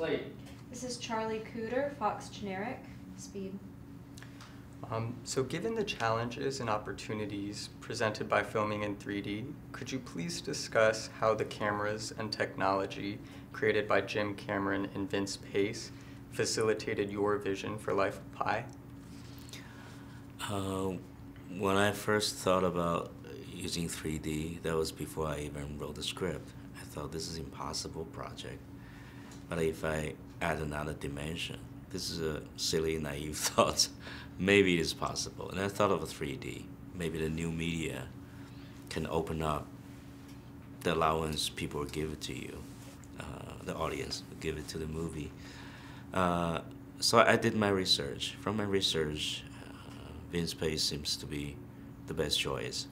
Slate. This is Charlie Cooter, Fox Generic, Speed. So given the challenges and opportunities presented by filming in 3D, could you please discuss how the cameras and technology created by Jim Cameron and Vince Pace facilitated your vision for Life of Pi? When I first thought about using 3D, that was before I even wrote the script. I thought this is an impossible project. But if I add another dimension, this is a silly, naive thought. Maybe it is possible. And I thought of a 3D. Maybe the new media can open up the allowance people will give it to you, the audience will give it to the movie. So I did my research. From my research, Vince Pace seems to be the best choice.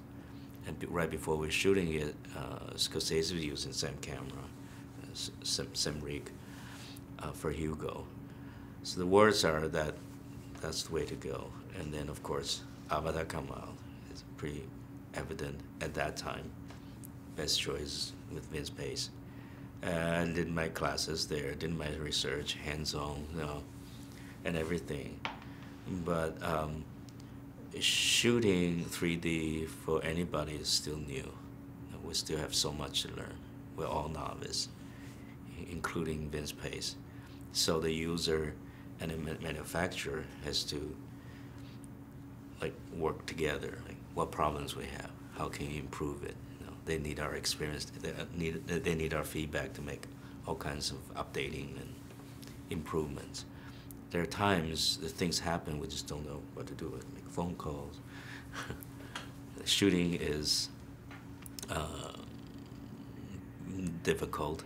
And right before we were shooting it, Scorsese was using same camera, same rig for Hugo. So the words are that that's the way to go. And then, of course, Avatar come out. It's pretty evident at that time. Best choice with Vince Pace. I did my classes there, did my research, hands-on, and everything. But shooting 3D for anybody is still new. We still have so much to learn. We're all novice, including Vince Pace. So the user and the manufacturer has to work together. What problems we have, how can you improve it? They need our experience. They need our feedback to make all kinds of updating and improvements. There are times that things happen, we just don't know what to do with. Make phone calls. Shooting is difficult,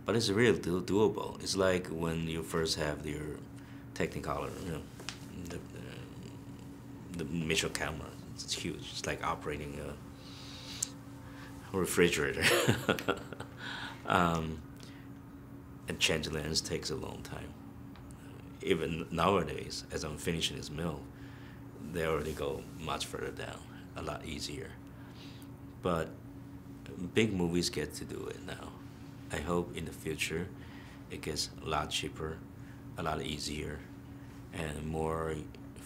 but it's really doable. It's like when you first have your Technicolor, the Mitchell camera. It's huge. It's like operating a refrigerator. And change lens takes a long time. Even nowadays, as I'm finishing this mill, they already go much further down, a lot easier. But big movies get to do it now. I hope in the future it gets a lot cheaper, a lot easier, and more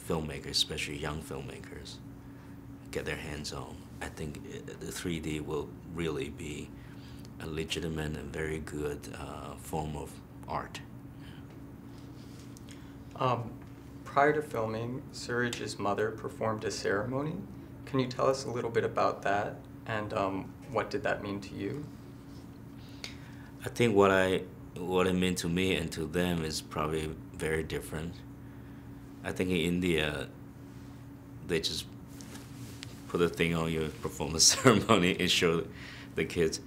filmmakers, especially young filmmakers, get their hands on. I think the 3D will really be a legitimate and very good form of art. Prior to filming, Suraj's mother performed a ceremony. Can you tell us a little bit about that, and what did that mean to you? I think what it meant to me and to them is probably very different. I think in India, they just put a thing on you, perform a ceremony, and show the kids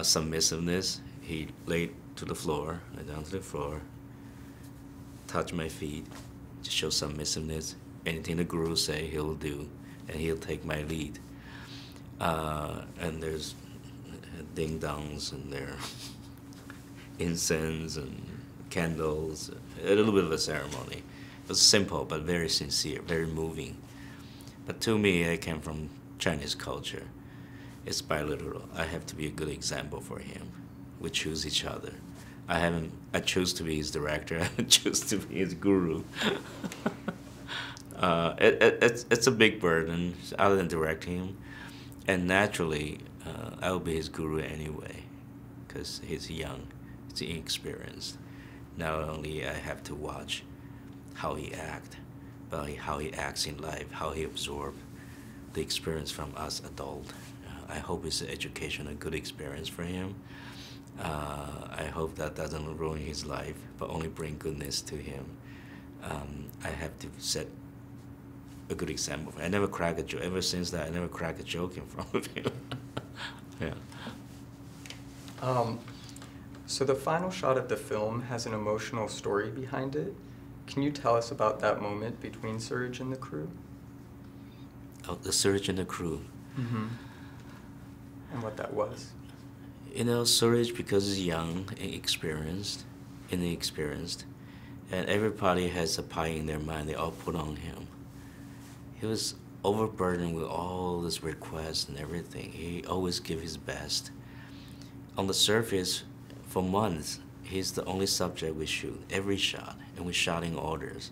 submissiveness. He laid to the floor, lay down to the floor, touch my feet, just show submissiveness. Anything the guru say, he'll do, and he'll take my lead. And there's ding-dongs, and there incense and candles, a little bit of a ceremony. It was simple, but very sincere, very moving. But to me, I came from Chinese culture. It's bilateral. I have to be a good example for him. We choose each other. I choose to be his director. I choose to be his guru. It's a big burden, other than directing him. And naturally, I will be his guru anyway, because he's young, he's inexperienced. Not only I have to watch how he acts, but how he acts in life, how he absorbs the experience from us adult. I hope it's an education, a good experience for him. I hope that doesn't ruin his life, but only bring goodness to him. I have to set a good example. I never crack a joke. Ever since that, I never crack a joke in front of him. Yeah. So the final shot of the film has an emotional story behind it. Can you tell us about that moment between Suraj and the crew? Oh, the Suraj and the crew. Mm-hmm. And what that was. You know, Suraj, because he's young and inexperienced, and everybody has a pie in their mind, they all put on him. He was overburdened with all this requests and everything. He always give his best. On the surface, for months, he's the only subject we shoot, every shot, and we shot in orders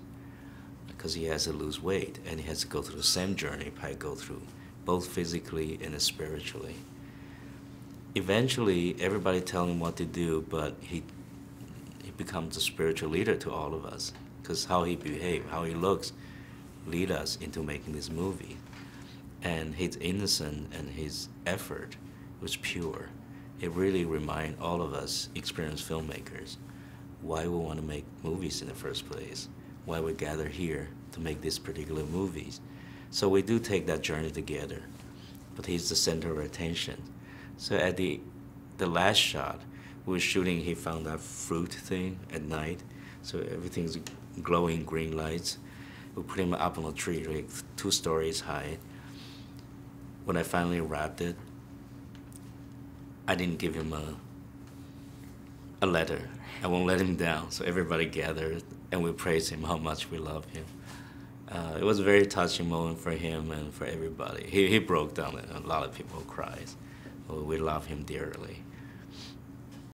because he has to lose weight and he has to go through the same journey I go through, both physically and spiritually. Eventually, everybody tell him what to do, but he becomes a spiritual leader to all of us because how he behaves, how he looks, lead us into making this movie. And his innocence and his effort was pure. It really reminds all of us experienced filmmakers why we want to make movies in the first place, why we gather here to make these particular movies. So we do take that journey together, but he's the center of attention. So at the last shot, we were shooting, he found that fruit thing at night, so everything's glowing green lights. We put him up on a tree, like 2 stories high. When I finally wrapped it, I didn't give him a letter. I won't let him down. So everybody gathered and we praised him how much we love him. It was a very touching moment for him and for everybody. He broke down and a lot of people cried. We love him dearly.